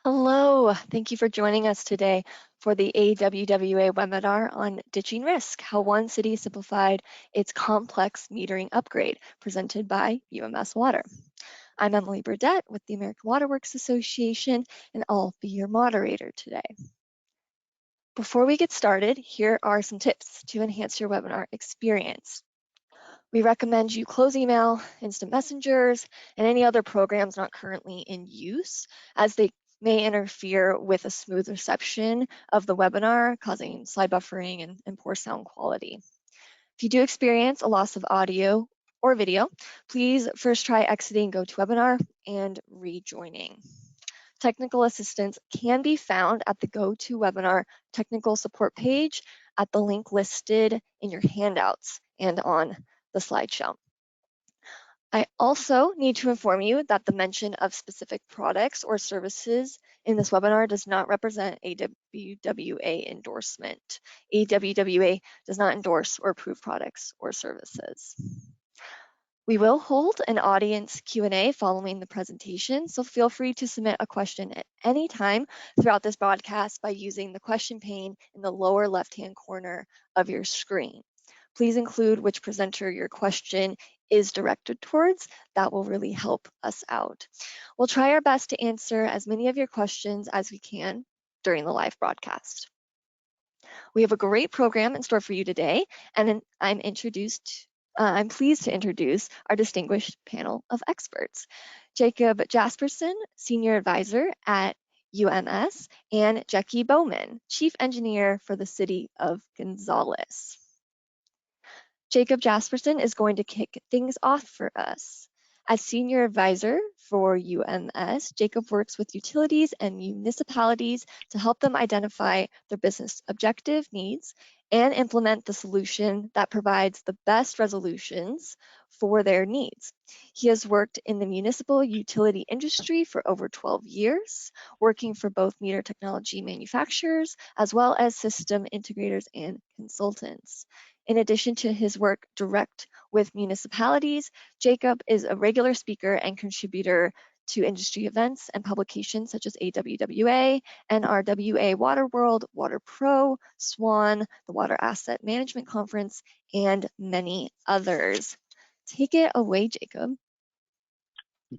Hello, thank you for joining us today for the AWWA webinar on Ditching Risk, How One City Simplified its Complex Metering Upgrade, presented by UMS Water. I'm Emily Burdett with the American Water Works Association, and I'll be your moderator today. Before we get started, here are some tips to enhance your webinar experience. We recommend you close email, instant messengers, and any other programs not currently in use, as they may interfere with a smooth reception of the webinar, causing slide buffering and poor sound quality. If you do experience a loss of audio or video, please first try exiting GoToWebinar and rejoining. Technical assistance can be found at the GoToWebinar technical support page at the link listed in your handouts and on the slideshow. I also need to inform you that the mention of specific products or services in this webinar does not represent AWWA endorsement. AWWA does not endorse or approve products or services. We will hold an audience Q&A following the presentation, so feel free to submit a question at any time throughout this broadcast by using the question pane in the lower left-hand corner of your screen. Please include which presenter your question is directed towards. That will really help us out. We'll try our best to answer as many of your questions as we can during the live broadcast. We have a great program in store for you today, and I'm pleased to introduce our distinguished panel of experts. Jacob Jasperson, Senior Advisor at UMS, and Jackie Baumann, Chief Engineer for the City of Gonzales. Jacob Jasperson is going to kick things off for us. As Senior Advisor for UMS, Jacob works with utilities and municipalities to help them identify their business objective needs and implement the solution that provides the best resolutions for their needs. He has worked in the municipal utility industry for over 12 years, working for both meter technology manufacturers as well as system integrators and consultants. In addition to his work direct with municipalities, Jacob is a regular speaker and contributor to industry events and publications such as AWWA, NRWA Water World, Water Pro, SWAN, the Water Asset Management Conference, and many others. Take it away, Jacob.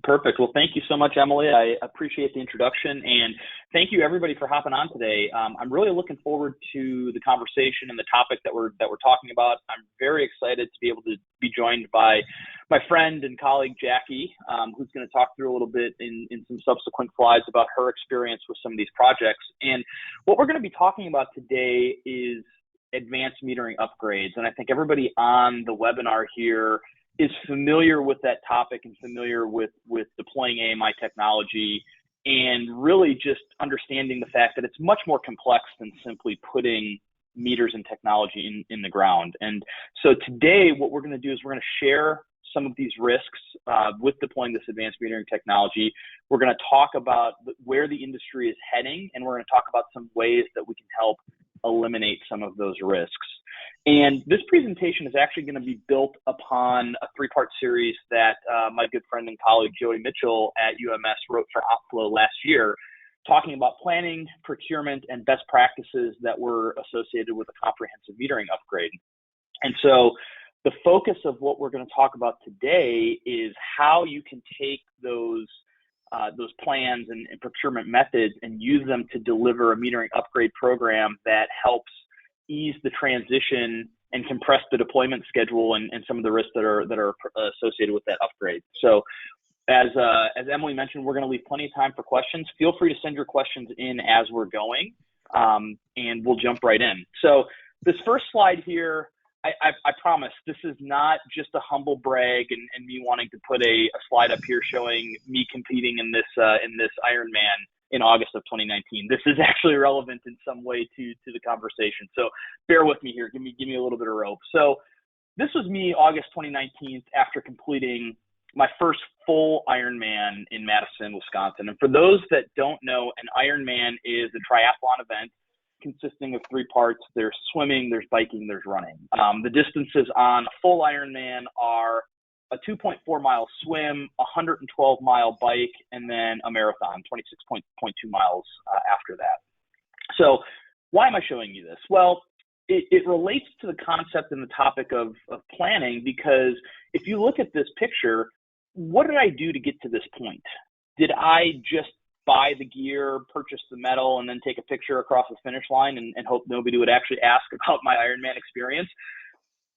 Perfect. Well, thank you so much, Emily. I appreciate the introduction, and thank you everybody for hopping on today. I'm really looking forward to the conversation and the topic that we're talking about. I'm very excited to be able to be joined by my friend and colleague Jackie, who's going to talk through a little bit in some subsequent slides about her experience with some of these projects. And what we're going to be talking about today is advanced metering upgrades, and I think everybody on the webinar here is familiar with that topic and familiar with deploying AMI technology, and really just understanding the fact that it's much more complex than simply putting meters and technology in the ground. And so today what we're going to do is we're going to share some of these risks with deploying this advanced metering technology. We're going to talk about where the industry is heading, and we're going to talk about some ways that we can help eliminate some of those risks. And this presentation is actually going to be built upon a three-part series that my good friend and colleague Jody Mitchell at UMS wrote for OPFLOW last year, talking about planning, procurement, and best practices that were associated with a comprehensive metering upgrade. And so the focus of what we're going to talk about today is how you can take those plans and procurement methods and use them to deliver a metering upgrade program that helps ease the transition and compress the deployment schedule and some of the risks that are associated with that upgrade. So as Emily mentioned, we're going to leave plenty of time for questions. Feel free to send your questions in as we're going, and we'll jump right in. So this first slide here, I promise this is not just a humble brag and me wanting to put a slide up here showing me competing in this Ironman in August of 2019. This is actually relevant in some way to the conversation. So bear with me here. Give me a little bit of rope. So this was me August 2019 after completing my first full Ironman in Madison, Wisconsin. And for those that don't know, an Ironman is a triathlon event consisting of three parts. There's swimming, there's biking, there's running. The distances on a full Ironman are a 2.4 mile swim, a 112 mile bike, and then a marathon, 26.2 miles after that. So why am I showing you this? Well, it relates to the concept and the topic of planning, because if you look at this picture, what did I do to get to this point? Did I just buy the gear, purchase the medal, and then take a picture across the finish line and hope nobody would actually ask about my Ironman experience?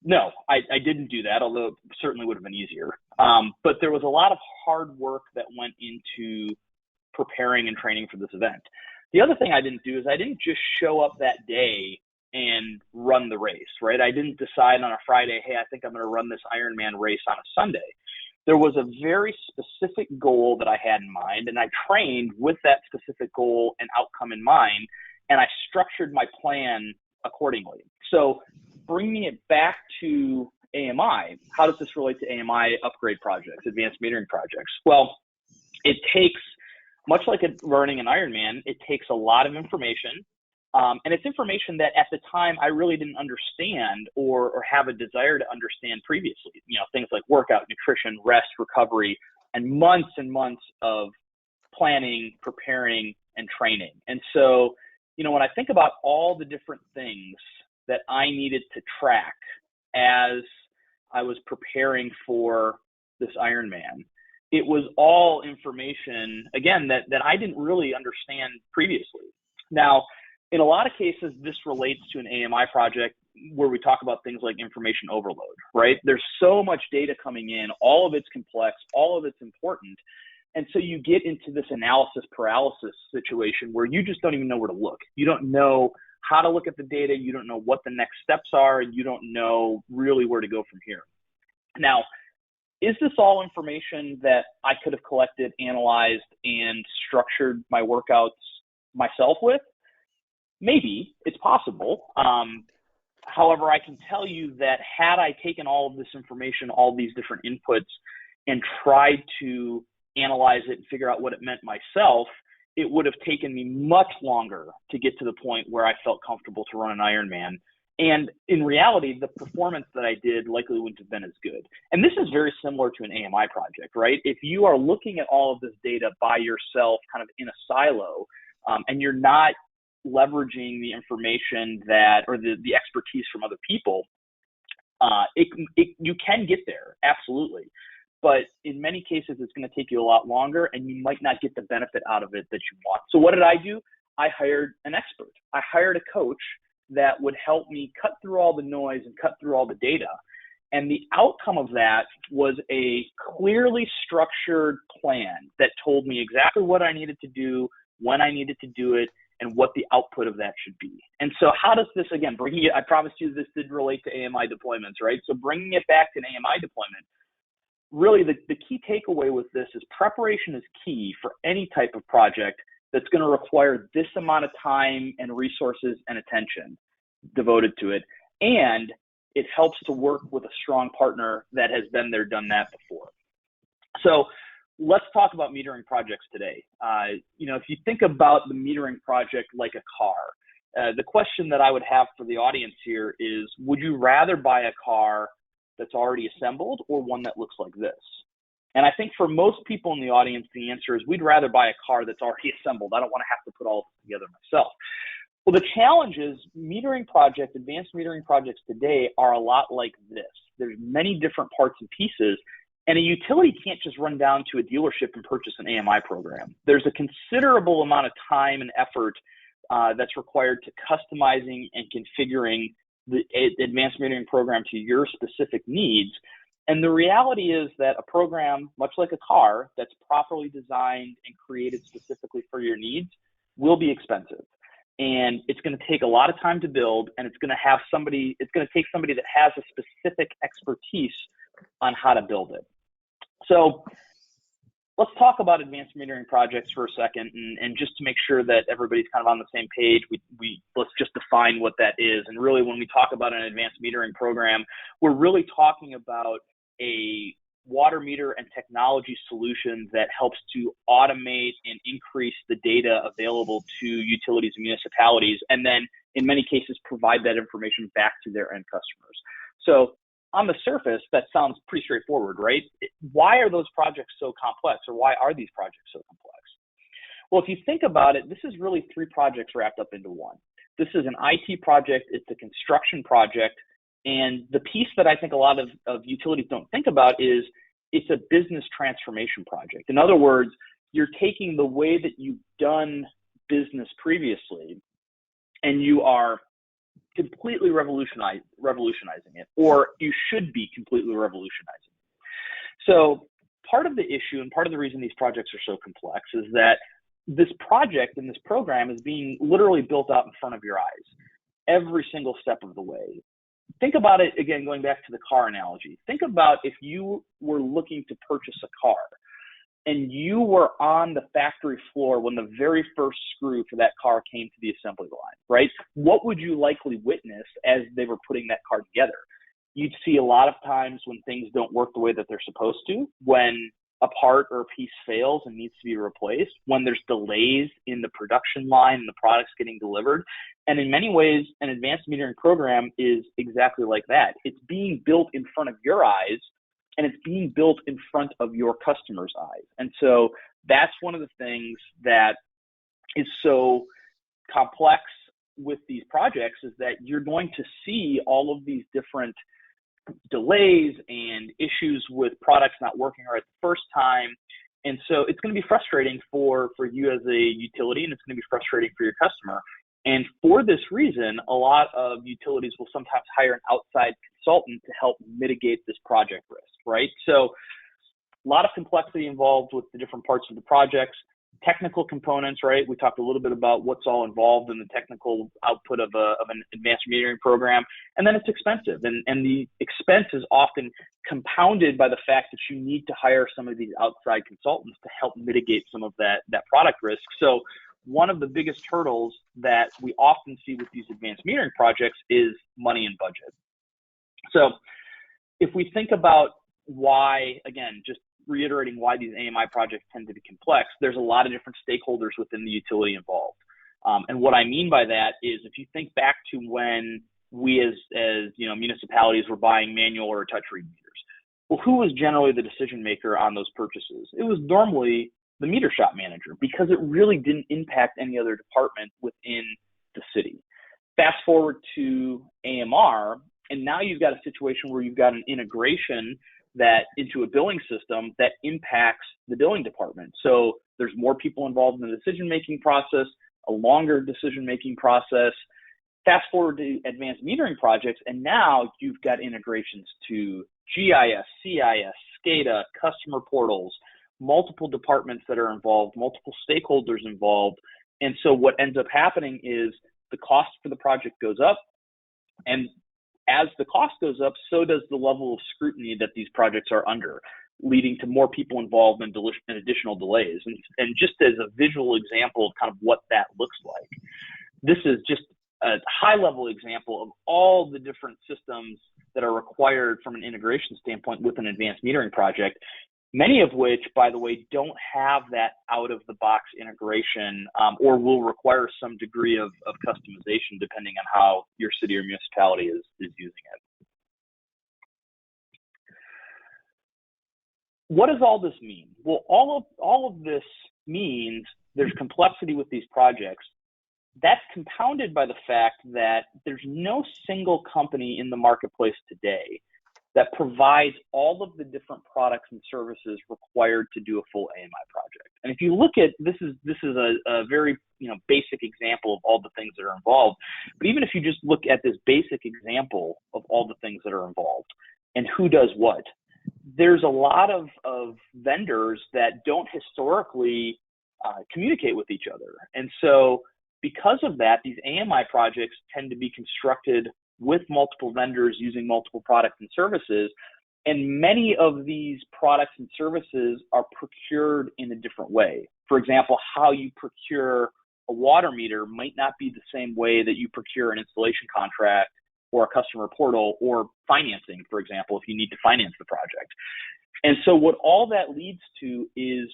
No, I didn't do that, although it certainly would have been easier. But there was a lot of hard work that went into preparing and training for this event. The other thing I didn't do is I didn't just show up that day and run the race, right? I didn't decide on a Friday, hey, I think I'm going to run this Ironman race on a Sunday. There was a very specific goal that I had in mind, and I trained with that specific goal and outcome in mind, and I structured my plan accordingly. So bringing it back to AMI, how does this relate to AMI upgrade projects, advanced metering projects? Well, it takes, much like running an Ironman, it takes a lot of information. And it's information that at the time I really didn't understand or have a desire to understand previously. You know, things like workout, nutrition, rest, recovery, and months of planning, preparing, and training. And so, you know, when I think about all the different things that I needed to track as I was preparing for this Ironman, it was all information, again, that I didn't really understand previously. Now, in a lot of cases, this relates to an AMI project where we talk about things like information overload, right? There's so much data coming in, all of it's complex, all of it's important. And so you get into this analysis paralysis situation where you just don't even know where to look. You don't know how to look at the data. You don't know what the next steps are. And you don't know really where to go from here. Now, is this all information that I could have collected, analyzed, and structured my workouts myself with? Maybe, it's possible. However, I can tell you that had I taken all of this information, all these different inputs, and tried to analyze it and figure out what it meant myself, it would have taken me much longer to get to the point where I felt comfortable to run an Ironman. And in reality, the performance that I did likely wouldn't have been as good. And this is very similar to an AMI project, right? If you are looking at all of this data by yourself, kind of in a silo, and you're not leveraging the information that, or the expertise from other people, you can get there, absolutely. But in many cases, it's going to take you a lot longer, and you might not get the benefit out of it that you want. So what did I do? I hired an expert. I hired a coach that would help me cut through all the noise and cut through all the data. And the outcome of that was a clearly structured plan that told me exactly what I needed to do, when I needed to do it, and what the output of that should be. And so how does this, again, bringing it, I promised you this did relate to AMI deployments, right? So bringing it back to an AMI deployment, really the key takeaway with this is preparation is key for any type of project that's going to require this amount of time and resources and attention devoted to it. And it helps to work with a strong partner that has been there, done that before. So let's talk about metering projects today. You know, if you think about the metering project like a car, the question that I would have for the audience here is, would you rather buy a car that's already assembled or one that looks like this? And I think for most people in the audience, the answer is we'd rather buy a car that's already assembled. I don't want to have to put all of this together myself. Well, the challenge is metering projects, advanced metering projects today are a lot like this. There's many different parts and pieces, and a utility can't just run down to a dealership and purchase an AMI program. There's a considerable amount of time and effort that's required to customizing and configuring the advanced metering program to your specific needs. And the reality is that a program, much like a car, that's properly designed and created specifically for your needs will be expensive. And it's going to take a lot of time to build, and it's going to take somebody that has a specific expertise on how to build it. So let's talk about advanced metering projects for a second, and just to make sure that everybody's kind of on the same page, let's just define what that is. And really, when we talk about an advanced metering program, we're really talking about a water meter and technology solution that helps to automate and increase the data available to utilities and municipalities, and then in many cases provide that information back to their end customers. So on the surface, that sounds pretty straightforward, right? Why are those projects so complex, or why are these projects so complex? Well, if you think about it, this is really 3 projects wrapped up into one. This is an IT project, it's a construction project, and the piece that I think a lot of utilities don't think about is it's a business transformation project. In other words, you're taking the way that you've done business previously and you are completely revolutionizing it, or you should be completely revolutionizing it. So part of the issue and part of the reason these projects are so complex is that this project and this program is being literally built out in front of your eyes every single step of the way. Think about it again, going back to the car analogy. Think about if you were looking to purchase a car and you were on the factory floor when the very first screw for that car came to the assembly line, right? What would you likely witness as they were putting that car together? You'd see a lot of times when things don't work the way that they're supposed to, when a part or a piece fails and needs to be replaced, when there's delays in the production line and the products getting delivered. And in many ways, an advanced metering program is exactly like that. It's being built in front of your eyes, and it's being built in front of your customers' eyes. And so that's one of the things that is so complex with these projects, is that you're going to see all of these different delays and issues with products not working right the first time. And so it's going to be frustrating for you as a utility, and it's going to be frustrating for your customer. And for this reason, a lot of utilities will sometimes hire an outside consultant to help mitigate this project risk, right? So a lot of complexity involved with the different parts of the projects. Technical components, right? We talked a little bit about what's all involved in the technical output of an advanced metering program. And then it's expensive. And the expense is often compounded by the fact that you need to hire some of these outside consultants to help mitigate some of that product risk. So one of the biggest hurdles that we often see with these advanced metering projects is money and budget. So if we think about why, again, just reiterating why these AMI projects tend to be complex, there's a lot of different stakeholders within the utility involved. And what I mean by that is, if you think back to when we as municipalities were buying manual or touch read meters, well, who was generally the decision maker on those purchases? It was normally the meter shop manager, because it really didn't impact any other department within the city. Fast forward to AMR, and now you've got a situation where you've got an integration that into a billing system that impacts the billing department. So there's more people involved in the decision-making process, a longer decision-making process. Fast forward to advanced metering projects, and now you've got integrations to GIS, CIS, SCADA, customer portals, multiple departments that are involved, multiple stakeholders involved. And so what ends up happening is the cost for the project goes up, and as the cost goes up, so does the level of scrutiny that these projects are under, leading to more people involved and additional delays. And just as a visual example of kind of what that looks like, this is just a high-level example of all the different systems that are required from an integration standpoint with an advanced metering project, many of which, by the way, don't have that out-of-the-box integration or will require some degree of customization depending on how your city or municipality is using it. What does all this mean? Well, all of this means there's complexity with these projects. That's compounded by the fact that there's no single company in the marketplace today that provides all of the different products and services required to do a full AMI project. And if you look at this is a very basic example of all the things that are involved. But even if you just look at this basic example of all the things that are involved and who does what, there's a lot of vendors that don't historically communicate with each other. And so because of that, these AMI projects tend to be constructed with multiple vendors using multiple products and services. And many of these products and services are procured in a different way. For example, how you procure a water meter might not be the same way that you procure an installation contract or a customer portal or financing, for example, if you need to finance the project. And so what all that leads to is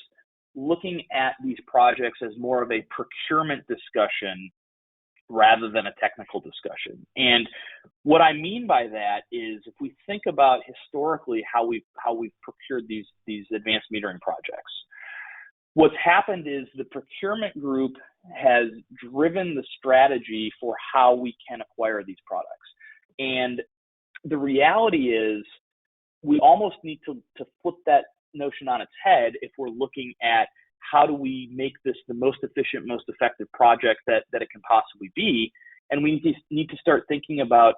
looking at these projects as more of a procurement discussion rather than a technical discussion. And what I mean by that is, if we think about historically how we've procured these advanced metering projects, what's happened is the procurement group has driven the strategy for how we can acquire these products. And the reality is, we almost need to flip that notion on its head if we're looking at how do we make this the most efficient, most effective project that it can possibly be. And we need to start thinking about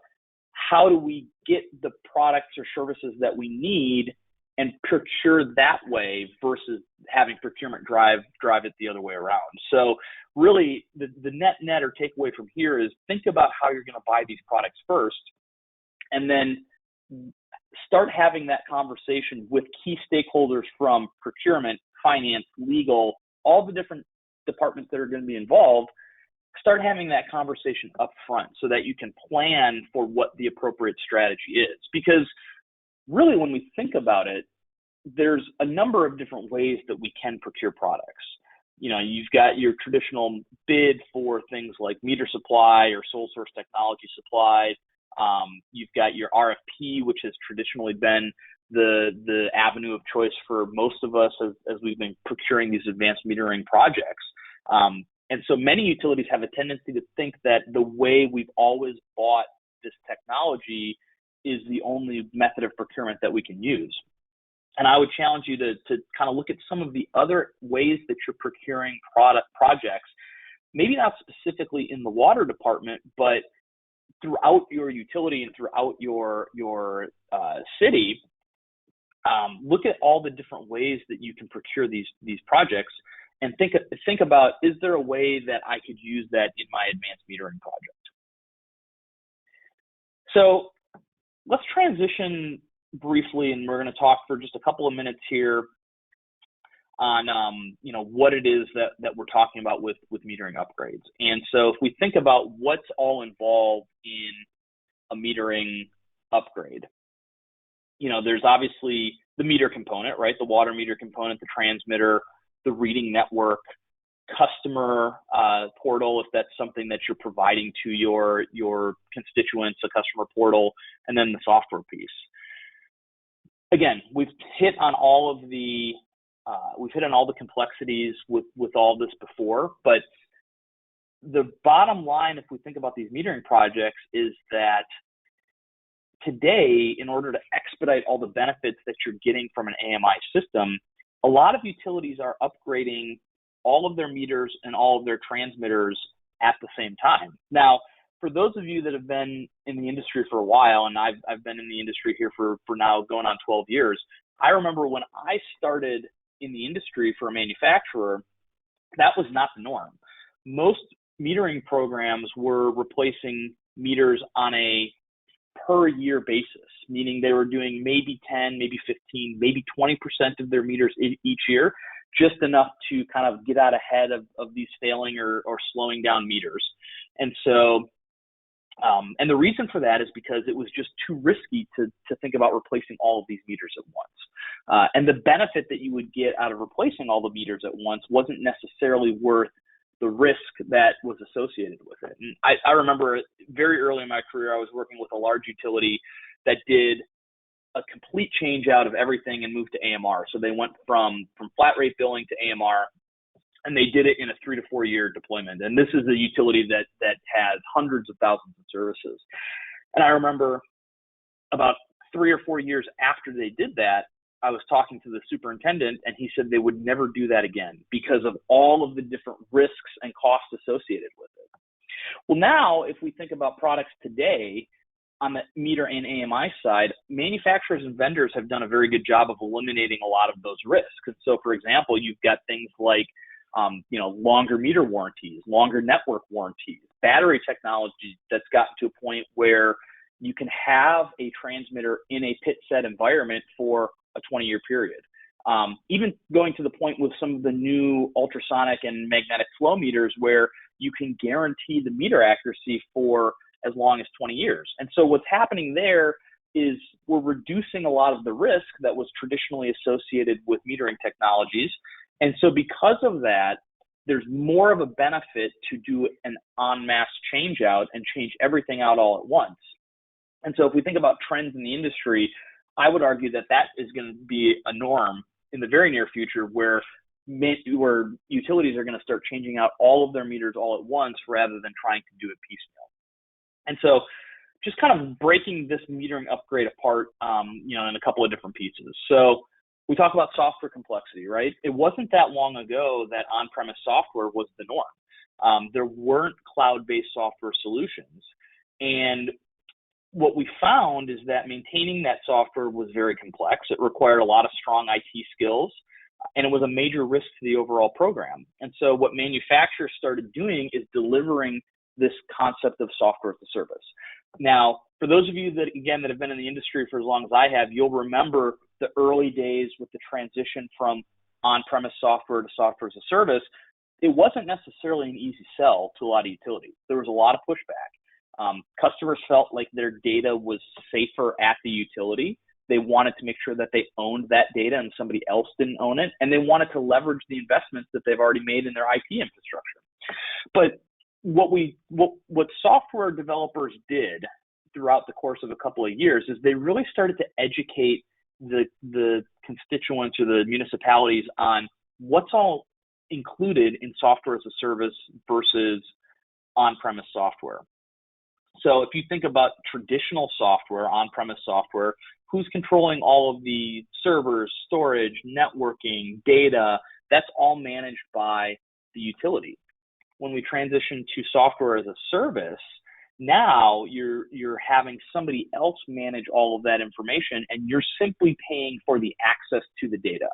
how do we get the products or services that we need and procure that way versus having procurement drive it the other way around. So really, the net or takeaway from here is, think about how you're going to buy these products first, and then start having that conversation with key stakeholders from procurement, finance, legal, all the different departments that are going to be involved. Start having that conversation up front so that you can plan for what the appropriate strategy is. Because really, when we think about it, there's a number of different ways that we can procure products. You know, you've got your traditional bid for things like meter supply or sole source technology supply. You've got your RFP, which has traditionally been the avenue of choice for most of us as we've been procuring these advanced metering projects. And so many utilities have a tendency to think that the way we've always bought this technology is the only method of procurement that we can use. And I would challenge you to kind of look at some of the other ways that you're procuring projects, maybe not specifically in the water department, but throughout your utility and throughout your city. Look at all the different ways that you can procure these projects, and think about, is there a way that I could use that in my advanced metering project? So let's transition briefly, and we're going to talk for just a couple of minutes here on what it is that we're talking about with metering upgrades. And so if we think about what's all involved in a metering upgrade, there's obviously the meter component, right? The water meter component, the transmitter, the reading network, customer portal, if that's something that you're providing to your constituents, a customer portal, and then the software piece. Again, we've hit on all the complexities with all this before, but the bottom line, if we think about these metering projects, is that today, in order to expedite all the benefits that you're getting from an AMI system, a lot of utilities are upgrading all of their meters and all of their transmitters at the same time. Now, for those of you that have been in the industry for a while, and I've been in the industry here for now going on 12 years, I remember when I started in the industry for a manufacturer, that was not the norm. Most metering programs were replacing meters on a per year basis, meaning they were doing maybe 10, maybe 15, maybe 20% of their meters each year, just enough to kind of get out ahead of these failing or slowing down meters. And so, and the reason for that is because it was just too risky to think about replacing all of these meters at once. And the benefit that you would get out of replacing all the meters at once wasn't necessarily worth the risk that was associated with it. And I remember very early in my career, I was working with a large utility that did a complete change out of everything and moved to AMR. So they went from flat rate billing to AMR, and they did it in a 3 to 4 year deployment. And this is a utility that has hundreds of thousands of services. And I remember about 3 or 4 years after they did that, I was talking to the superintendent, and he said they would never do that again because of all of the different risks and costs associated with it. Well, now, if we think about products today on the meter and AMI side, manufacturers and vendors have done a very good job of eliminating a lot of those risks. And so, for example, you've got things like longer meter warranties, longer network warranties, battery technology that's gotten to a point where you can have a transmitter in a pit set environment for a 20-year period. Even going to the point with some of the new ultrasonic and magnetic flow meters where you can guarantee the meter accuracy for as long as 20 years. And so what's happening there is we're reducing a lot of the risk that was traditionally associated with metering technologies. And so because of that, there's more of a benefit to do an en masse change out and change everything out all at once. And so if we think about trends in the industry, I would argue that that is going to be a norm in the very near future, where utilities are going to start changing out all of their meters all at once rather than trying to do it piecemeal. And so just kind of breaking this metering upgrade apart, in a couple of different pieces. So we talk about software complexity, right? It wasn't that long ago that on-premise software was the norm. There weren't cloud-based software solutions. And what we found is that maintaining that software was very complex. It required a lot of strong IT skills, and it was a major risk to the overall program. And so what manufacturers started doing is delivering this concept of software as a service. Now, for those of you that have been in the industry for as long as I have, you'll remember the early days with the transition from on-premise software to software as a service. It wasn't necessarily an easy sell to a lot of utilities. There was a lot of pushback. Customers felt like their data was safer at the utility. They wanted to make sure that they owned that data and somebody else didn't own it. And they wanted to leverage the investments that they've already made in their IT infrastructure. But what software developers did throughout the course of a couple of years is they really started to educate the constituents or the municipalities on what's all included in software as a service versus on-premise software. So if you think about traditional software, on-premise software, who's controlling all of the servers, storage, networking, data? That's all managed by the utility. When we transition to software as a service, now you're having somebody else manage all of that information, and you're simply paying for the access to the data.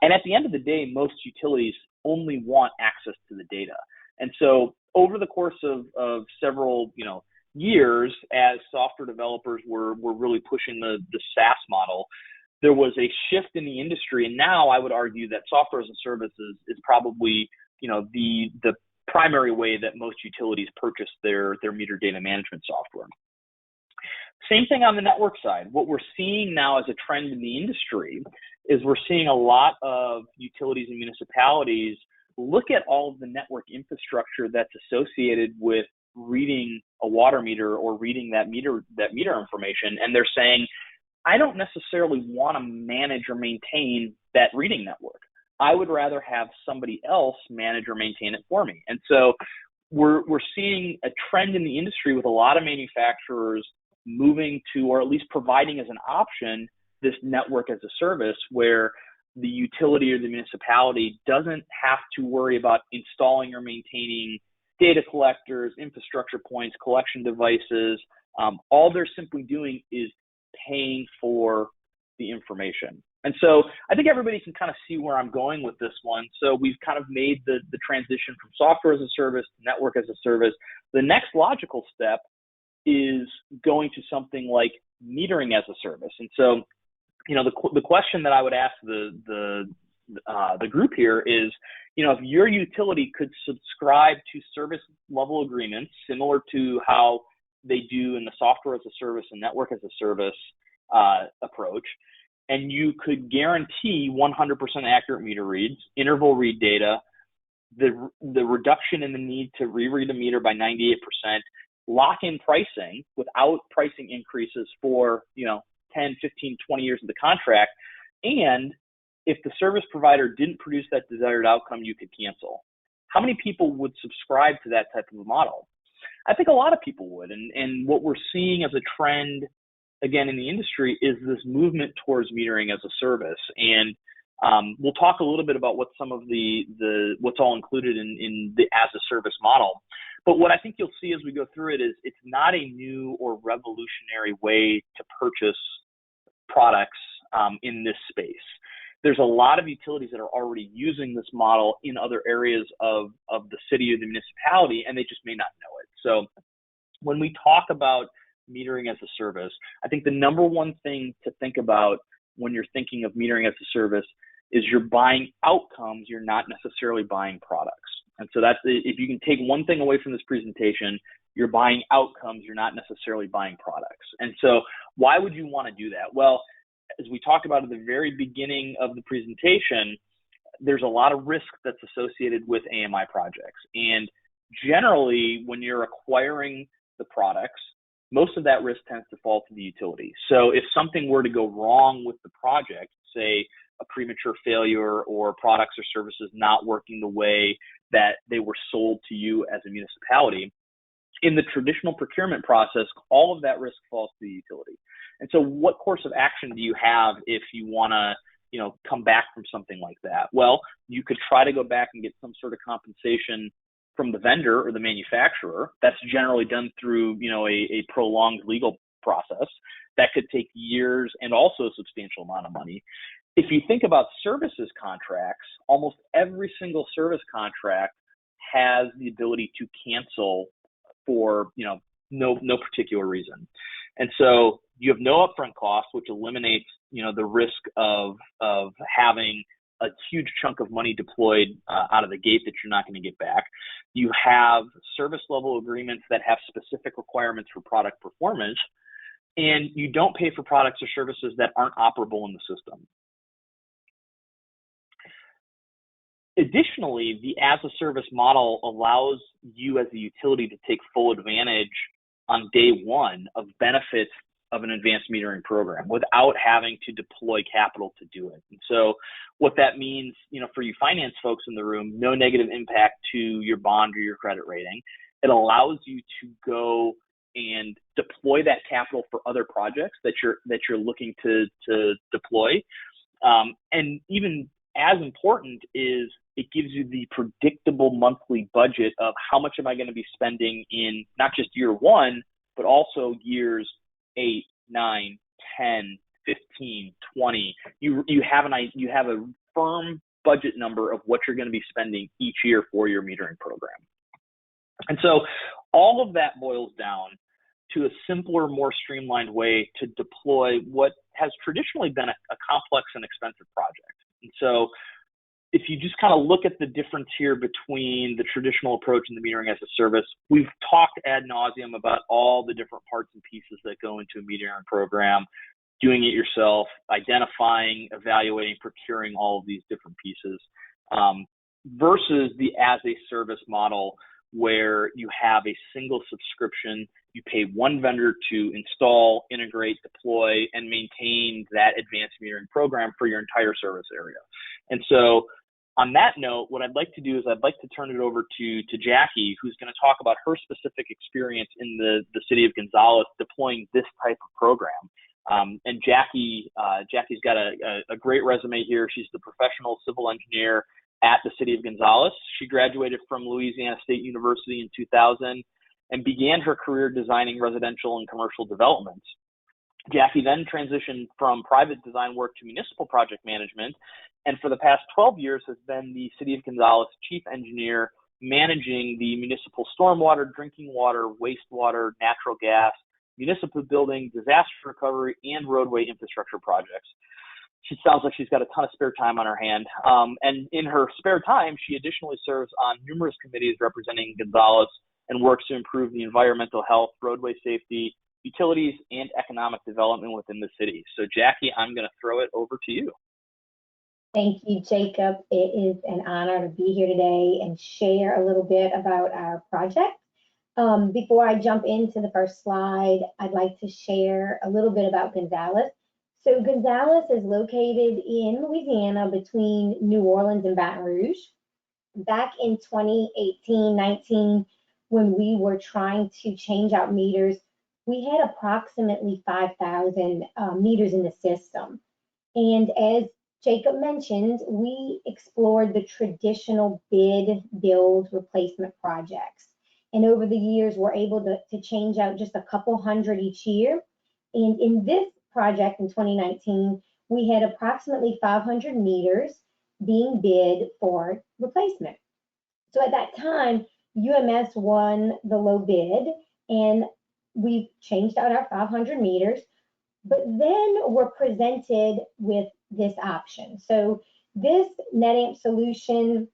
And at the end of the day, most utilities only want access to the data. And so over the course of several years, as software developers were really pushing the SaaS model, there was a shift in the industry. And now I would argue that software as a service is probably the primary way that most utilities purchase their meter data management software. Same thing on the network side. What we're seeing now as a trend in the industry is we're seeing a lot of utilities and municipalities look at all of the network infrastructure that's associated with reading a water meter or reading that meter information, and they're saying, I don't necessarily want to manage or maintain that reading network. I would rather have somebody else manage or maintain it for me. And so we're seeing a trend in the industry with a lot of manufacturers moving to, or at least providing as an option, this network as a service, where the utility or the municipality doesn't have to worry about installing or maintaining data collectors, infrastructure points, collection devices. All they're simply doing is paying for the information. And so I think everybody can kind of see where I'm going with this one. So we've kind of made the transition from software as a service to network as a service. The next logical step is going to something like metering as a service. And so, the question that I would ask the group here is, if your utility could subscribe to service level agreements similar to how they do in the software as a service and network as a service approach, and you could guarantee 100% accurate meter reads, interval read data, the reduction in the need to reread a meter by 98%, lock in pricing without pricing increases for 10, 15, 20 years of the contract, and if the service provider didn't produce that desired outcome, you could cancel. How many people would subscribe to that type of a model? I think a lot of people would. And what we're seeing as a trend, again, in the industry is this movement towards metering as a service. And we'll talk a little bit about what some of what's all included in the as a service model. But what I think you'll see as we go through it is it's not a new or revolutionary way to purchase products in this space. There's a lot of utilities that are already using this model in other areas of the city or the municipality, and they just may not know it. So when we talk about metering as a service, I think the number one thing to think about when you're thinking of metering as a service is you're buying outcomes, you're not necessarily buying products. And so that's, if you can take one thing away from this presentation, you're buying outcomes, you're not necessarily buying products. And so why would you want to do that? Well, as we talked about at the very beginning of the presentation, there's a lot of risk that's associated with AMI projects. And generally, when you're acquiring the products, most of that risk tends to fall to the utility. So if something were to go wrong with the project, say a premature failure or products or services not working the way that they were sold to you as a municipality, in the traditional procurement process, all of that risk falls to the utility. And so what course of action do you have if you want to, come back from something like that? Well, you could try to go back and get some sort of compensation from the vendor or the manufacturer. That's generally done through, a prolonged legal process that could take years and also a substantial amount of money. If you think about services contracts, almost every single service contract has the ability to cancel for, no particular reason. And so you have no upfront cost, which eliminates, the risk of having a huge chunk of money deployed out of the gate that you're not going to get back. You have service level agreements that have specific requirements for product performance, and you don't pay for products or services that aren't operable in the system. Additionally, the as-a-service model allows you as a utility to take full advantage on day one of benefits of an advanced metering program without having to deploy capital to do it. And so what that means, for you finance folks in the room, no negative impact to your bond or your credit rating. It allows you to go and deploy that capital for other projects that you're looking to deploy. And even as important is it gives you the predictable monthly budget of how much am I going to be spending in not just year one, but also years 8, 9, 10, 15, 20. You have a firm budget number of what you're going to be spending each year for your metering program. And so all of that boils down to a simpler, more streamlined way to deploy what has traditionally been a complex and expensive project. And so if you just kind of look at the difference here between the traditional approach and the metering as a service, we've talked ad nauseum about all the different parts and pieces that go into a metering program, doing it yourself, identifying, evaluating, procuring all of these different pieces, versus the as a service model where you have a single subscription, you pay one vendor to install, integrate, deploy, and maintain that advanced metering program for your entire service area. And so on that note, what I'd like to do is I'd like to turn it over to Jackie, who's going to talk about her specific experience in the City of Gonzales deploying this type of program. And Jackie's got a great resume here. She's the professional civil engineer at the City of Gonzales. She graduated from Louisiana State University in 2000 and began her career designing residential and commercial developments. Jackie then transitioned from private design work to municipal project management, and for the past 12 years has been the City of Gonzales chief engineer managing the municipal stormwater, drinking water, wastewater, natural gas, municipal building, disaster recovery, and roadway infrastructure projects. She sounds like she's got a ton of spare time on her hand. And in her spare time, she additionally serves on numerous committees representing Gonzales and works to improve the environmental health, roadway safety, utilities, and economic development within the city. So Jackie, I'm going to throw it over to you. Thank you, Jacob. It is an honor to be here today and share a little bit about our project. Before I jump into the first slide, I'd like to share a little bit about Gonzales. So Gonzales is located in Louisiana between New Orleans and Baton Rouge. Back in 2018-19, when we were trying to change out meters, we had approximately 5,000 meters in the system. And as Jacob mentioned, we explored the traditional bid, build, replacement projects. And over the years, we're able to change out just a couple hundred each year. And in this project in 2019, we had approximately 500 meters being bid for replacement. So at that time, UMS won the low bid, and we changed out our 500 meters, but then we're presented with this option. So this netAMP solution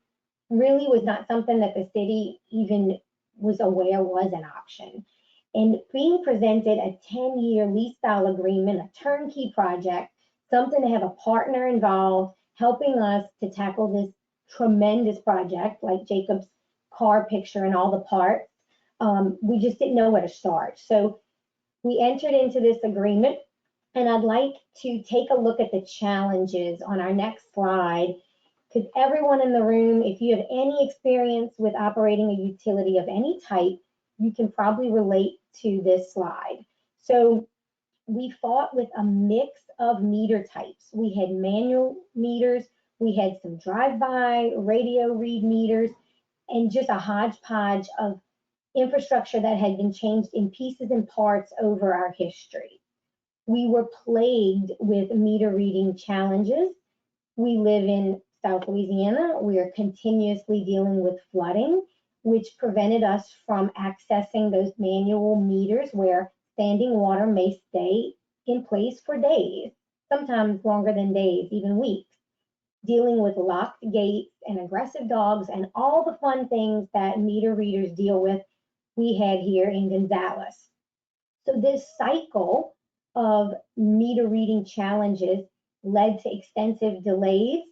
really was not something that the city even was aware was an option. And being presented a 10-year lease style agreement, a turnkey project, something to have a partner involved, helping us to tackle this tremendous project, like Jacob's car picture and all the parts. We just didn't know where to start. So we entered into this agreement, and I'd like to take a look at the challenges on our next slide, because everyone in the room, if you have any experience with operating a utility of any type, you can probably relate to this slide. So we fought with a mix of meter types. We had manual meters, we had some drive-by, radio read meters, and just a hodgepodge of infrastructure that had been changed in pieces and parts over our history. We were plagued with meter reading challenges. We live in South Louisiana. We are continuously dealing with flooding, which prevented us from accessing those manual meters where standing water may stay in place for days, sometimes longer than days, even weeks. Dealing with locked gates and aggressive dogs and all the fun things that meter readers deal with, we had here in Gonzales. So this cycle of meter reading challenges led to extensive delays,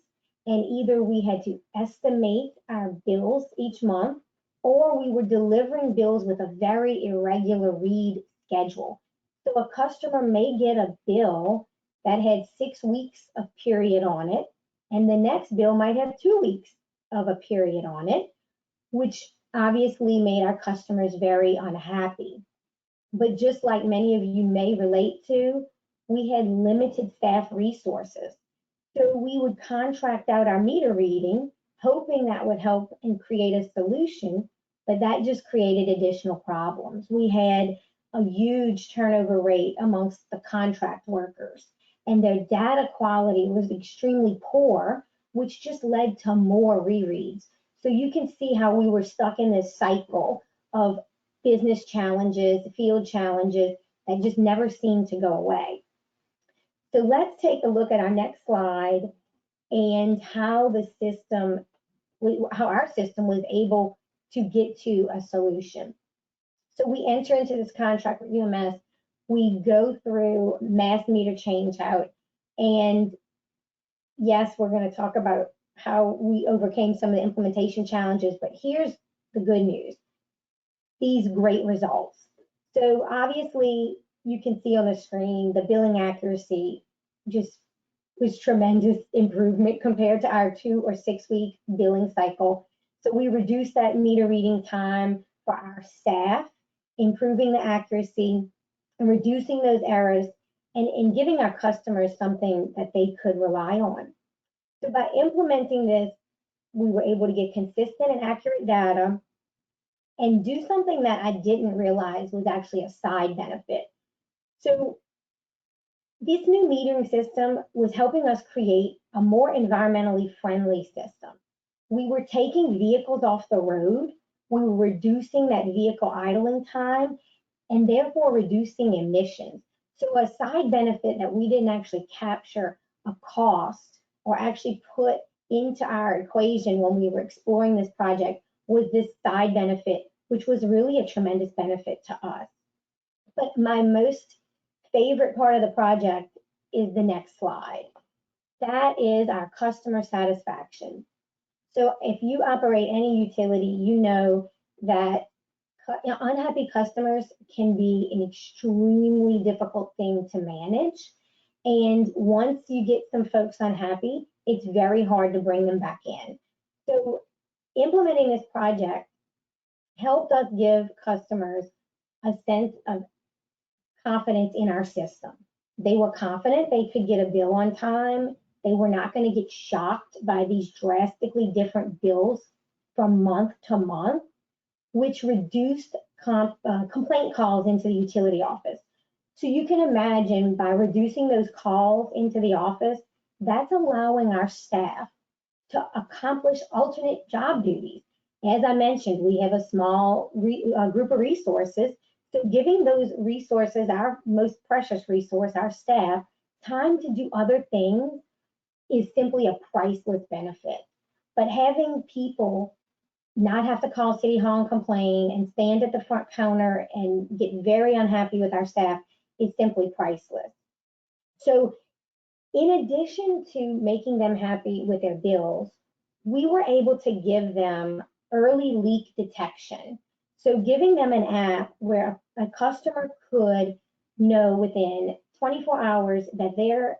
and either we had to estimate our bills each month, or we were delivering bills with a very irregular read schedule. So a customer may get a bill that had 6 weeks of period on it, and the next bill might have 2 weeks of a period on it, which obviously made our customers very unhappy. But just like many of you may relate to, we had limited staff resources. So we would contract out our meter reading, hoping that would help and create a solution, but that just created additional problems. We had a huge turnover rate amongst the contract workers, and their data quality was extremely poor, which just led to more rereads. So you can see how we were stuck in this cycle of business challenges, field challenges that just never seemed to go away. So let's take a look at our next slide and how our system was able to get to a solution. So we enter into this contract with UMS, we go through MAAS meter change out, and yes, we're going to talk about how we overcame some of the implementation challenges, but here's the good news. These great results. So obviously you can see on the screen, the billing accuracy just was tremendous improvement compared to our 2 or 6 week billing cycle. So we reduced that meter reading time for our staff, improving the accuracy and reducing those errors, and giving our customers something that they could rely on. So by implementing this, we were able to get consistent and accurate data and do something that I didn't realize was actually a side benefit. So this new metering system was helping us create a more environmentally friendly system. We were taking vehicles off the road, we were reducing that vehicle idling time, and therefore reducing emissions. So a side benefit that we didn't actually capture a cost or actually put into our equation when we were exploring this project was this side benefit, which was really a tremendous benefit to us. But my most favorite part of the project is the next slide. That is our customer satisfaction. So if you operate any utility, you know that unhappy customers can be an extremely difficult thing to manage. And once you get some folks unhappy, it's very hard to bring them back in. So implementing this project helped us give customers a sense of confidence in our system. They were confident they could get a bill on time. They were not going to get shocked by these drastically different bills from month to month, which reduced complaint calls into the utility office. So you can imagine by reducing those calls into the office, that's allowing our staff to accomplish alternate job duties. As I mentioned, we have a small group of resources. So giving those resources, our most precious resource, our staff, time to do other things is simply a priceless benefit. But having people not have to call City Hall and complain and stand at the front counter and get very unhappy with our staff is simply priceless. So In addition to making them happy with their bills, we were able to give them early leak detection. So giving them an app where a customer could know within 24 hours that their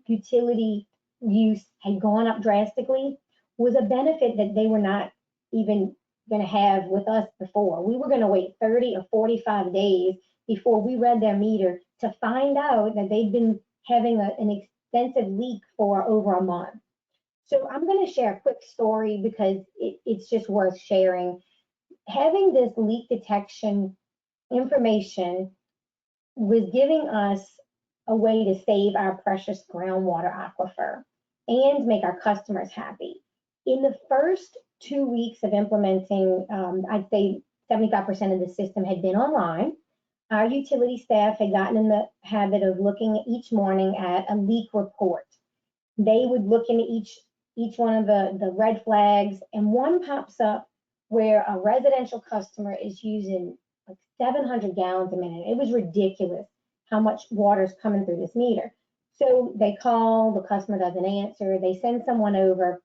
utility use had gone up drastically was a benefit that they were not even going to have with us before. We were going to wait 30 or 45 days before we read their meter to find out that they'd been having an extensive leak for over a month. So I'm going to share a quick story because it's just worth sharing. Having this leak detection information was giving us a way to save our precious groundwater aquifer and make our customers happy. In the first 2 weeks of implementing, I'd say 75% of the system had been online. Our utility staff had gotten in the habit of looking each morning at a leak report. They would look into each one of the red flags, and one pops up where a residential customer is using like 700 gallons a minute. It was ridiculous how much water is coming through this meter. So they call, the customer doesn't answer, they send someone over.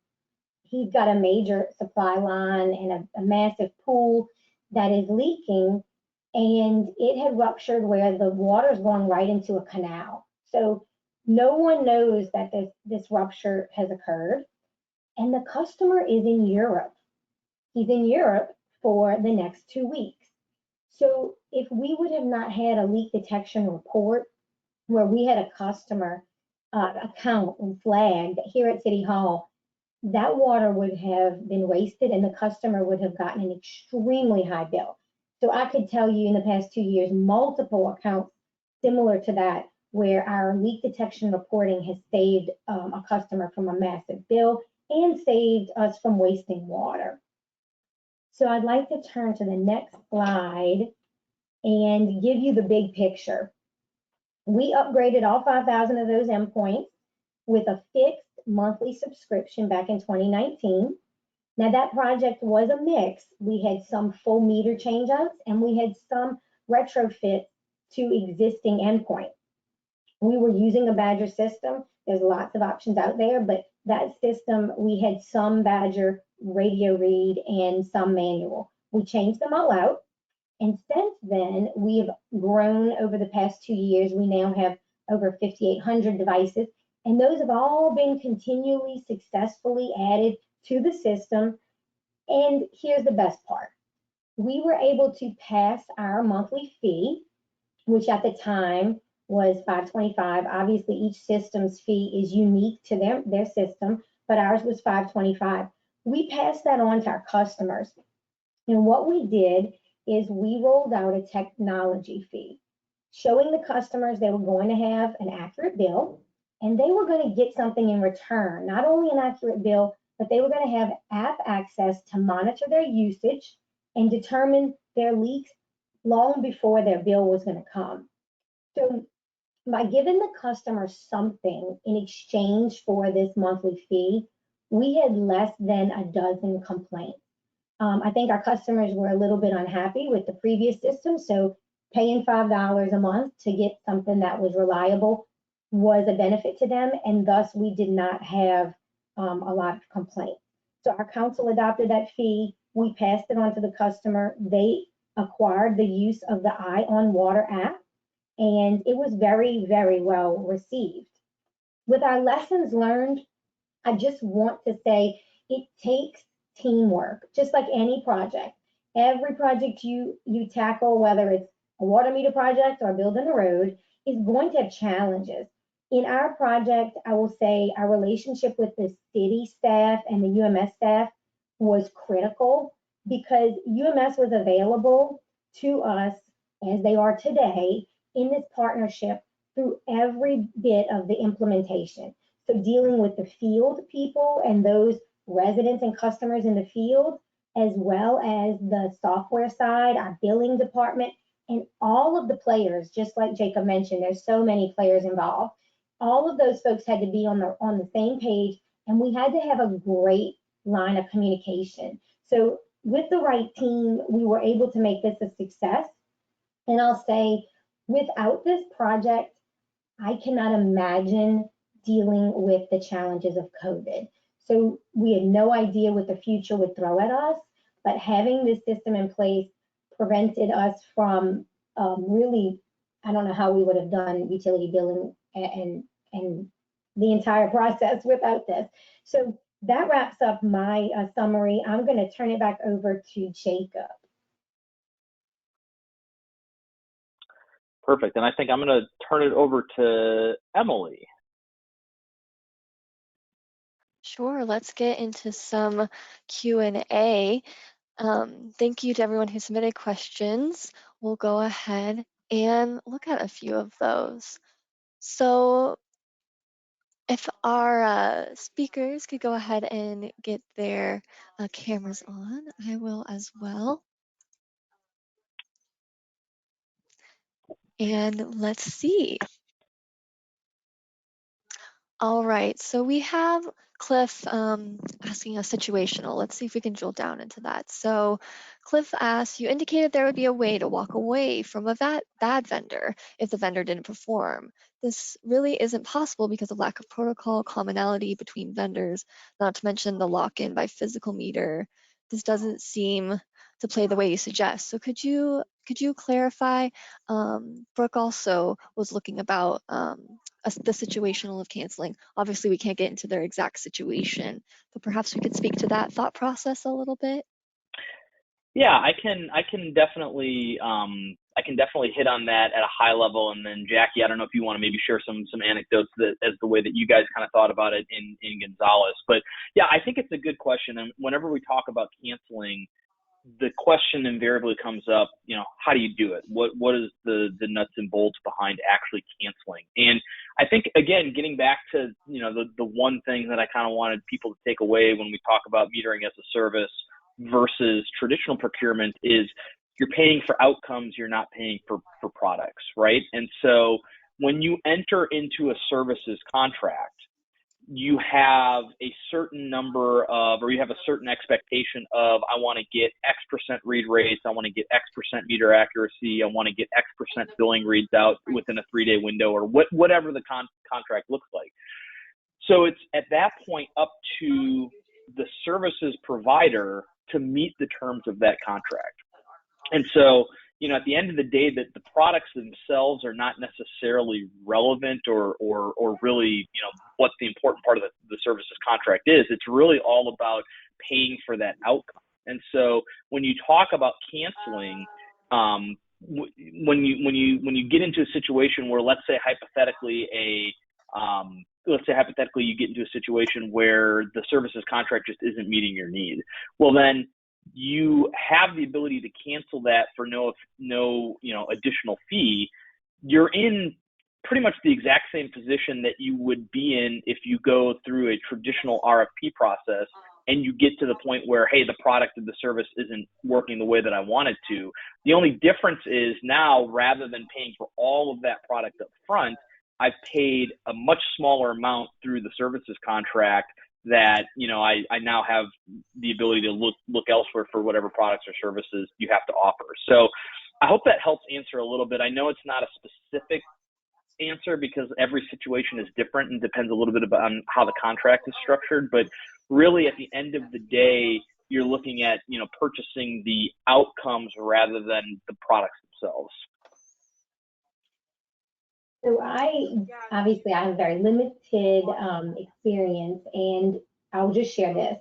He's got a major supply line and a massive pool that is leaking, and it had ruptured where the water is going right into a canal. So no one knows that this rupture has occurred, and the customer is in Europe. He's in Europe for the next 2 weeks. So if we would have not had a leak detection report where we had a customer account flagged here at City Hall, that water would have been wasted and the customer would have gotten an extremely high bill. So I could tell you in the past 2 years, multiple accounts similar to that, where our leak detection reporting has saved a customer from a massive bill and saved us from wasting water. So I'd like to turn to the next slide and give you the big picture. We upgraded all 5,000 of those endpoints with a fixed monthly subscription back in 2019. Now that project was a mix. We had some full meter changeouts and we had some retrofit to existing endpoints. We were using a Badger system. There's lots of options out there, but that system, we had some Badger radio read and some manual. We changed them all out. And since then, we've grown over the past 2 years. We now have over 5,800 devices, and those have all been continually successfully added to the system. And here's the best part. We were able to pass our monthly fee, which at the time was $525. Obviously, each system's fee is unique to their system, but ours was $525. We passed that on to our customers. And what we did is we rolled out a technology fee, showing the customers they were going to have an accurate bill, and they were going to get something in return, not only an accurate bill, but they were going to have app access to monitor their usage and determine their leaks long before their bill was going to come. So by giving the customer something in exchange for this monthly fee, we had less than a dozen complaints. I think our customers were a little bit unhappy with the previous system, so paying $5 a month to get something that was reliable was a benefit to them, and thus we did not have a lot of complaints. So our council adopted that fee. We passed it on to the customer. They acquired the use of the Eye on Water app, and it was very, very well received. With our lessons learned, I just want to say it takes teamwork, just like any project. Every project you tackle, whether it's a water meter project or building a road, is going to have challenges. In our project, I will say our relationship with the city staff and the UMS staff was critical because UMS was available to us as they are today in this partnership through every bit of the implementation. So dealing with the field people and those residents and customers in the field, as well as the software side, our billing department, and all of the players, just like Jacob mentioned, there's so many players involved. All of those folks had to be on the same page, and we had to have a great line of communication. So with the right team, we were able to make this a success. And I'll say, without this project, I cannot imagine dealing with the challenges of COVID. So we had no idea what the future would throw at us, but having this system in place prevented us from really, I don't know how we would have done utility billing and the entire process without this. So that wraps up my summary. I'm going to turn it back over to Jacob. Perfect. And I think I'm going to turn it over to Emily. Sure, let's get into some Q&A. Thank you to everyone who submitted questions. We'll go ahead and look at a few of those. So if our speakers could go ahead and get their cameras on, I will as well. And let's see. All right, so we have Cliff asking a situational. Let's see if we can drill down into that. So Cliff asks, you indicated there would be a way to walk away from a bad vendor if the vendor didn't perform. This really isn't possible because of lack of protocol commonality between vendors, not to mention the lock-in by physical meter. This doesn't seem to play the way you suggest. So could you clarify? Brooke also was looking about the situational of canceling. Obviously, we can't get into their exact situation, but perhaps we could speak to that thought process a little bit. Yeah, I can definitely hit on that at a high level, and then Jackie, I don't know if you want to maybe share some anecdotes as the way that you guys kind of thought about it in Gonzales. But yeah, I think it's a good question, and whenever we talk about canceling, the question invariably comes up, how do you do it? What is the nuts and bolts behind actually canceling? And I think, again, getting back to, the one thing that I kind of wanted people to take away when we talk about metering as a service versus traditional procurement is you're paying for outcomes, you're not paying for products, right? And so when you enter into a services contract, you have a certain number of, or you have a certain expectation of, I want to get X percent read rates, I want to get X percent meter accuracy, I want to get X percent billing reads out within a 3-day window, or whatever the contract looks like. So it's at that point up to the services provider to meet the terms of that contract. And so, at the end of the day, that the products themselves are not necessarily relevant or really, what the important part of the services contract is. It's really all about paying for that outcome. And so when you talk about canceling, when you get into a situation where, let's say hypothetically you get into a situation where the services contract just isn't meeting your need, well then you have the ability to cancel that for no additional fee. You're in pretty much the exact same position that you would be in if you go through a traditional RFP process and you get to the point where, hey, the product of the service isn't working the way that I want it to. The only difference is now, rather than paying for all of that product up front, I've paid a much smaller amount through the services contract that, I now have the ability to look elsewhere for whatever products or services you have to offer. So I hope that helps answer a little bit. I know it's not a specific answer because every situation is different and depends a little bit on how the contract is structured, but really at the end of the day, you're looking at, purchasing the outcomes rather than the products themselves. So I have very limited experience, and I'll just share this.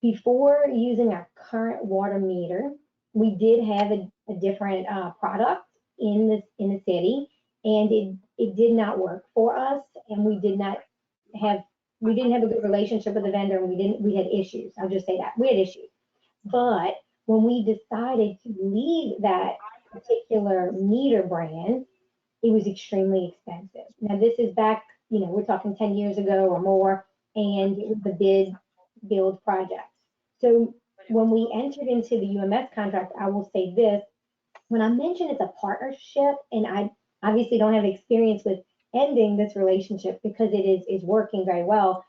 Before using our current water meter, we did have a different product in the city, and it did not work for us, and we didn't have a good relationship with the vendor, and we had issues. I'll just say that we had issues. But when we decided to leave that particular meter brand, it was extremely expensive. Now this is back, we're talking 10 years ago or more, and it was the build project. So when we entered into the UMS contract, I will say this, when I mention it's a partnership, and I obviously don't have experience with ending this relationship because it is working very well,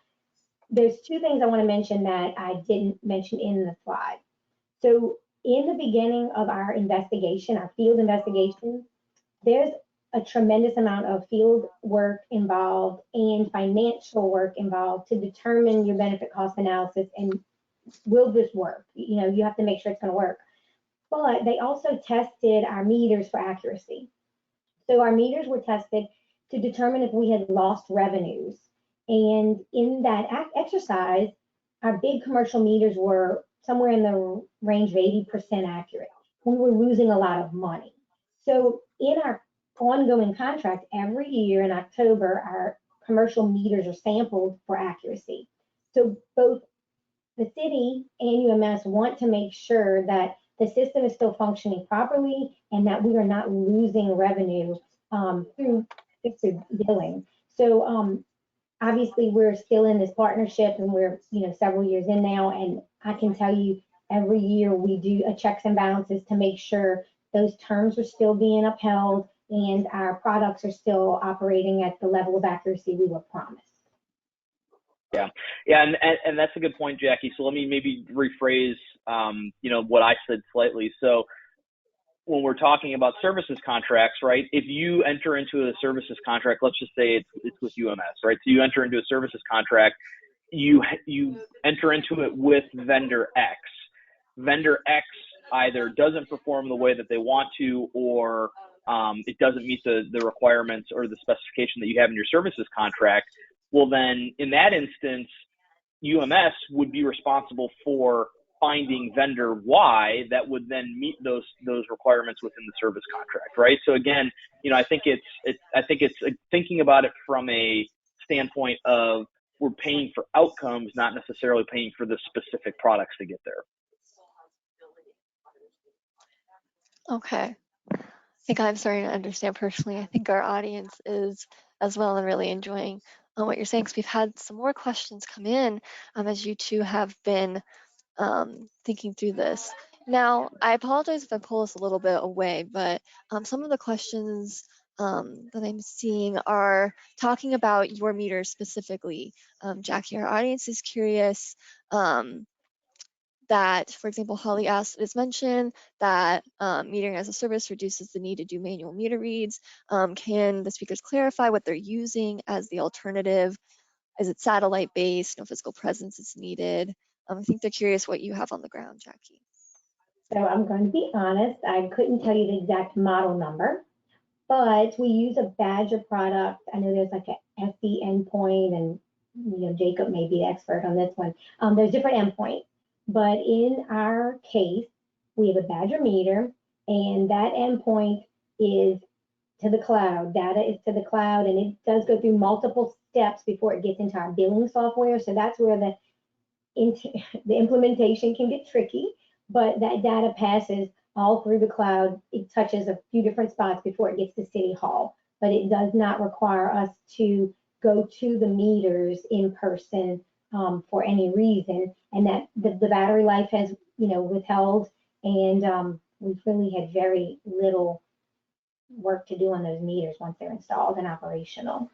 there's two things I want to mention that I didn't mention in the slide. So in the beginning of our investigation, our field investigation, there's a tremendous amount of field work involved and financial work involved to determine your benefit cost analysis and will this work? You know, you have to make sure it's going to work. But they also tested our meters for accuracy. So our meters were tested to determine if we had lost revenues. And in that exercise, our big commercial meters were somewhere in the range of 80% accurate. We were losing a lot of money. So in our ongoing contract, every year in October, our commercial meters are sampled for accuracy. So both the city and UMS want to make sure that the system is still functioning properly and that we are not losing revenue through billing. So obviously we're still in this partnership and we're several years in now, and I can tell you every year we do a checks and balances to make sure those terms are still being upheld and our products are still operating at the level of accuracy we were promised. Yeah, and that's a good point, Jackie. So let me maybe rephrase, what I said slightly. So when we're talking about services contracts, right? If you enter into a services contract, let's just say it's with UMS, right? So you enter into a services contract, you enter into it with vendor X. Vendor X either doesn't perform the way that they want to, or it doesn't meet the requirements or the specification that you have in your services contract. Well, then in that instance, UMS would be responsible for finding vendor Y that would then meet those requirements within the service contract, right? So again, I think it's thinking about it from a standpoint of we're paying for outcomes, not necessarily paying for the specific products to get there. Okay. I think I'm starting to understand personally. I think our audience is as well and really enjoying what you're saying, because we've had some more questions come in as you two have been thinking through this. Now, I apologize if I pull us a little bit away, but some of the questions that I'm seeing are talking about your meters specifically. Jackie, our audience is curious that, for example, Holly asked, it's mentioned that metering as a service reduces the need to do manual meter reads. Can the speakers clarify what they're using as the alternative? Is it satellite based? No physical presence is needed. I think they're curious what you have on the ground, Jackie. So I'm going to be honest, I couldn't tell you the exact model number, but we use a Badger product. I know there's like an SE endpoint, and Jacob may be the expert on this one. There's different endpoints, but in our case, we have a Badger meter, and that endpoint is to the cloud. Data is to the cloud, and it does go through multiple steps before it gets into our billing software. So that's where the implementation can get tricky, but that data passes all through the cloud. It touches a few different spots before it gets to City Hall, but it does not require us to go to the meters in person for any reason. And that the battery life has, withheld, and we've really had very little work to do on those meters once they're installed and operational.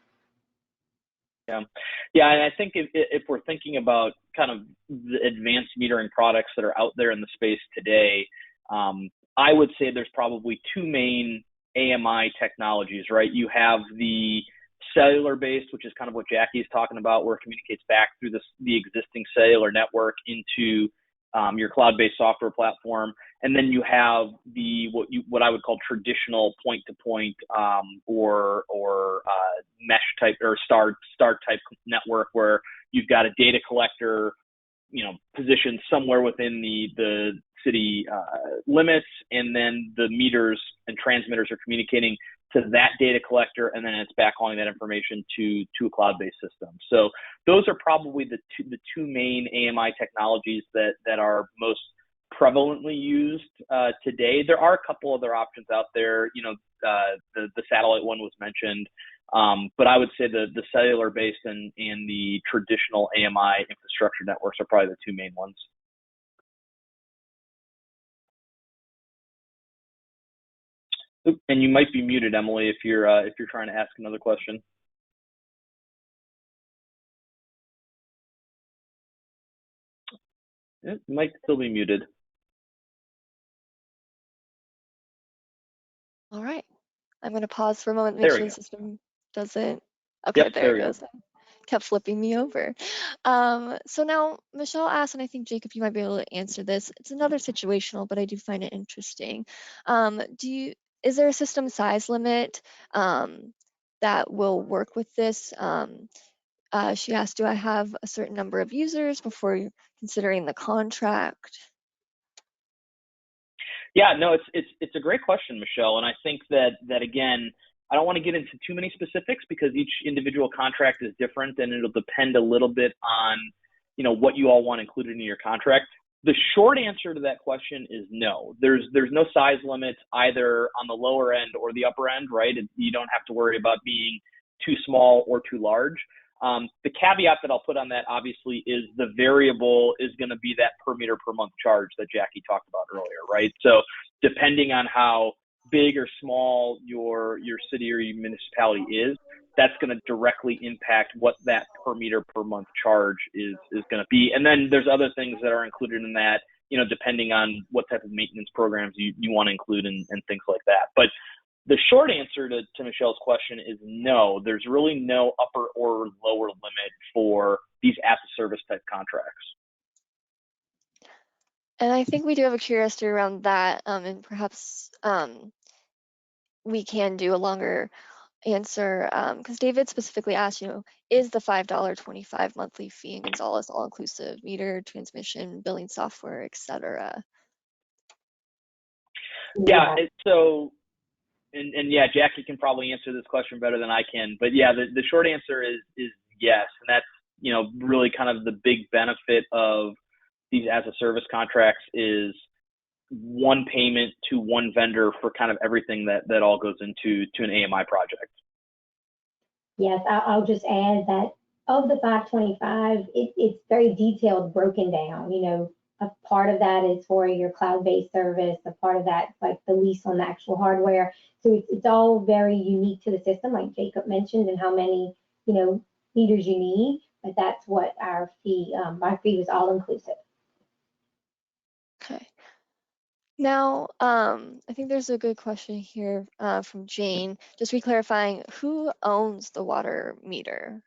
Yeah, and I think if we're thinking about kind of the advanced metering products that are out there in the space today, I would say there's probably two main AMI technologies, right? You have the cellular based, which is kind of what Jackie's talking about, where it communicates back through the existing cellular network into your cloud-based software platform, and then you have what I would call traditional point-to-point or mesh type or star type network, where you've got a data collector, positioned somewhere within the city limits, and then the meters and transmitters are communicating to that data collector, and then it's backhauling that information to a cloud-based system. So those are probably the two main AMI technologies that are most prevalently used today. There are a couple other options out there. The satellite one was mentioned, but I would say the cellular-based and the traditional AMI infrastructure networks are probably the two main ones. And you might be muted, Emily, if you're trying to ask another question. It might still be muted. All right. I'm going to pause for a moment, make There we sure the go. system doesn't. Yep, Okay, there there it we go. goes. Kept flipping me over. So now Michelle asked, and I think Jacob, you might be able to answer this. It's another situational, but I do find it interesting. Is there a system size limit that will work with this? She asked, do I have a certain number of users before considering the contract? Yeah, no, it's a great question, Michelle, and I think that again, I don't want to get into too many specifics because each individual contract is different, and it'll depend a little bit on what you all want included in your contract. The short answer to that question is no. There's no size limits either on the lower end or the upper end, right? You don't have to worry about being too small or too large. The caveat that I'll put on that obviously is the variable is going to be that per meter per month charge that Jackie talked about earlier, right? So depending on how big or small your city or your municipality is, that's going to directly impact what that per meter per month charge is going to be. And then there's other things that are included in that, depending on what type of maintenance programs you want to include and things like that. But the short answer to Michelle's question is no. There's really no upper or lower limit for these as-a-service type contracts. And I think we do have a curiosity around that, and perhaps we can do a longer answer, because David specifically asked, is the $5.25 monthly fee in Gonzales all-inclusive meter, transmission, billing software, etc.? Yeah, so, and yeah, Jackie can probably answer this question better than I can, but yeah, the short answer is yes, and that's, really kind of the big benefit of these as-a-service contracts is one payment to one vendor for kind of everything that all goes into an AMI project. Yes, I'll just add that of the 525, it's very detailed, broken down. A part of that is for your cloud-based service. A part of that, like the lease on the actual hardware. So it's all very unique to the system, like Jacob mentioned, and how many meters you need. But that's what our fee. My fee was all inclusive. Okay. Now, I think there's a good question here from Jane. Just re-clarifying, who owns the water meter?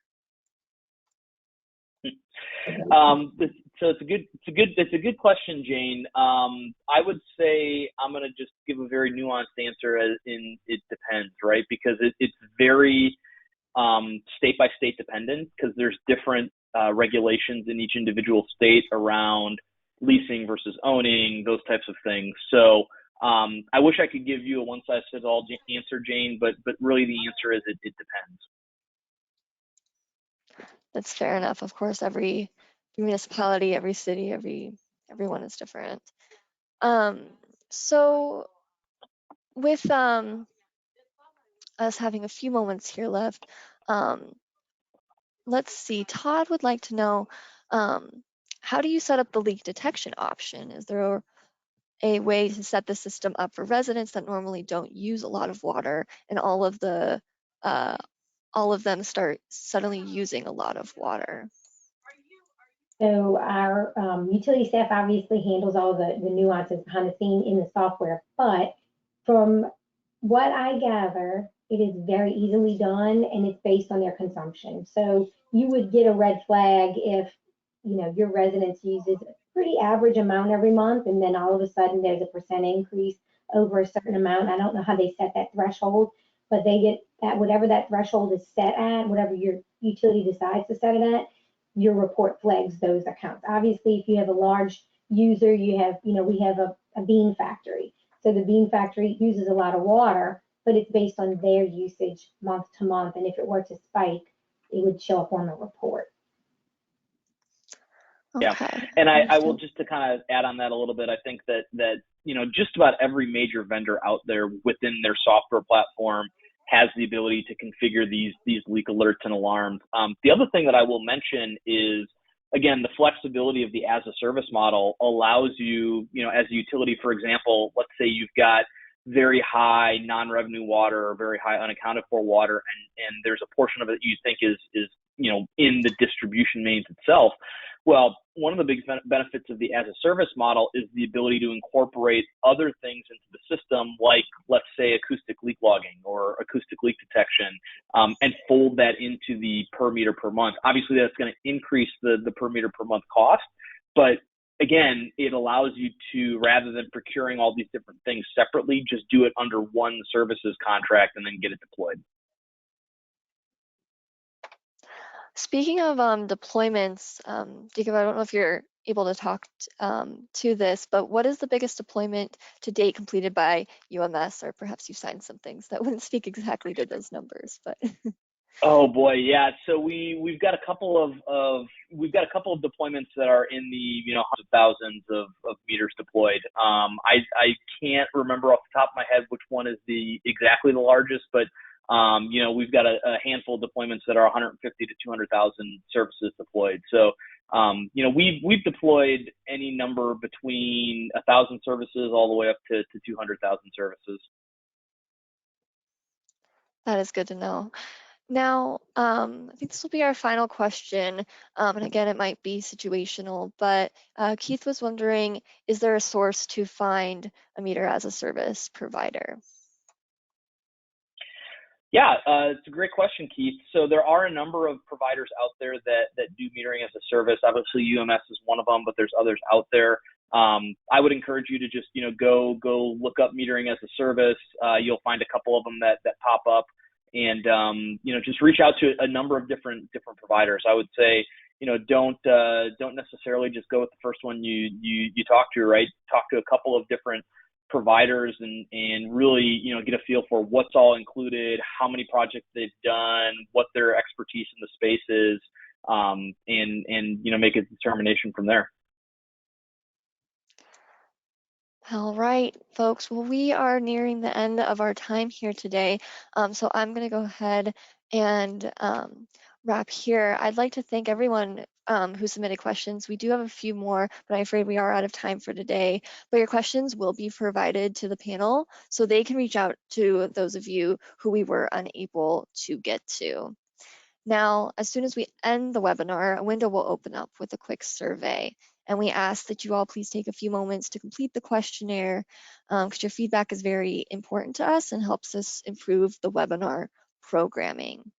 So it's a good question, Jane. I would say I'm going to just give a very nuanced answer as in it depends, right? Because it's very state by state dependent because there's different regulations in each individual state around leasing versus owning, those types of things. So I wish I could give you a one size fits all answer, Jane, but really the answer is it depends. That's fair enough. Of course, every municipality, every city, everyone is different. So with us having a few moments here left, let's see. Todd would like to know, how do you set up the leak detection option? Is there a way to set the system up for residents that normally don't use a lot of water, and all of them start suddenly using a lot of water? So our utility staff obviously handles all the nuances behind the scene in the software, but from what I gather, it is very easily done and it's based on their consumption. So you would get a red flag if your residence uses a pretty average amount every month, and then all of a sudden there's a percent increase over a certain amount. I don't know how they set that threshold, but they get that whatever that threshold is set at, whatever your utility decides to set it at, your report flags those accounts. Obviously, if you have a large user, we have a bean factory. So the bean factory uses a lot of water, but it's based on their usage month to month. And if it were to spike, it would show up on the report. Yeah, Okay. and I will just to kind of add on that a little bit. I think that just about every major vendor out there within their software platform has the ability to configure these leak alerts and alarms. The other thing that I will mention is, again, the flexibility of the as-a-service model allows you, as a utility, for example, let's say you've got very high non-revenue water or very high unaccounted for water, and there's a portion of it you think is in the distribution mains itself. Well, one of the big benefits of the as a service model is the ability to incorporate other things into the system, like, let's say, acoustic leak logging or acoustic leak detection, and fold that into the per meter per month. Obviously, that's going to increase the per meter per month cost, but again, it allows you to, rather than procuring all these different things separately, just do it under one services contract and then get it deployed. Speaking of deployments, Jacob, I don't know if you're able to talk to this, but what is the biggest deployment to date completed by UMS, or perhaps you signed some things that wouldn't speak exactly to those numbers, but. Oh boy, yeah. So we've got a couple of deployments that are in the hundreds of thousands of meters deployed. I can't remember off the top of my head which one is exactly the largest, but we've got a handful of deployments that are 150 to 200,000 services deployed. So we've deployed any number between 1,000 services all the way up to 200,000 services. That is good to know. Now, I think this will be our final question, and again, it might be situational, but Keith was wondering, is there a source to find a meter as a service provider? Yeah, it's a great question, Keith. So there are a number of providers out there that do metering as a service. Obviously, UMS is one of them, but there's others out there. I would encourage you to just go look up metering as a service. You'll find a couple of them that pop up, and just reach out to a number of different providers. I would say don't necessarily just go with the first one you talk to, right? Talk to a couple of different providers and really get a feel for what's all included, how many projects they've done, what their expertise in the space is, and make a determination from there. All right, folks. Well, we are nearing the end of our time here today. So I'm going to go ahead and wrap here. I'd like to thank everyone who submitted questions. We do have a few more, but I'm afraid we are out of time for today. But your questions will be provided to the panel, so they can reach out to those of you who we were unable to get to. Now, as soon as we end the webinar, a window will open up with a quick survey. And we ask that you all please take a few moments to complete the questionnaire, because your feedback is very important to us and helps us improve the webinar programming.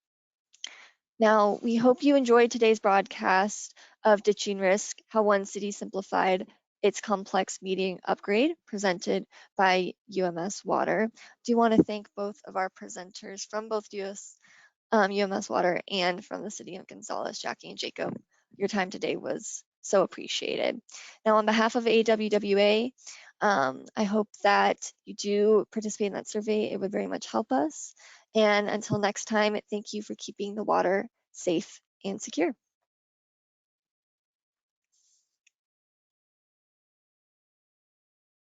Now, we hope you enjoyed today's broadcast of Ditching Risk, How One City Simplified its Complex Metering Upgrade, presented by UMS Water. I do want to thank both of our presenters from both UMS Water and from the City of Gonzales, Jackie and Jacob. Your time today was so appreciated. Now, on behalf of AWWA, I hope that you do participate in that survey. It would very much help us. And until next time, thank you for keeping the water safe and secure.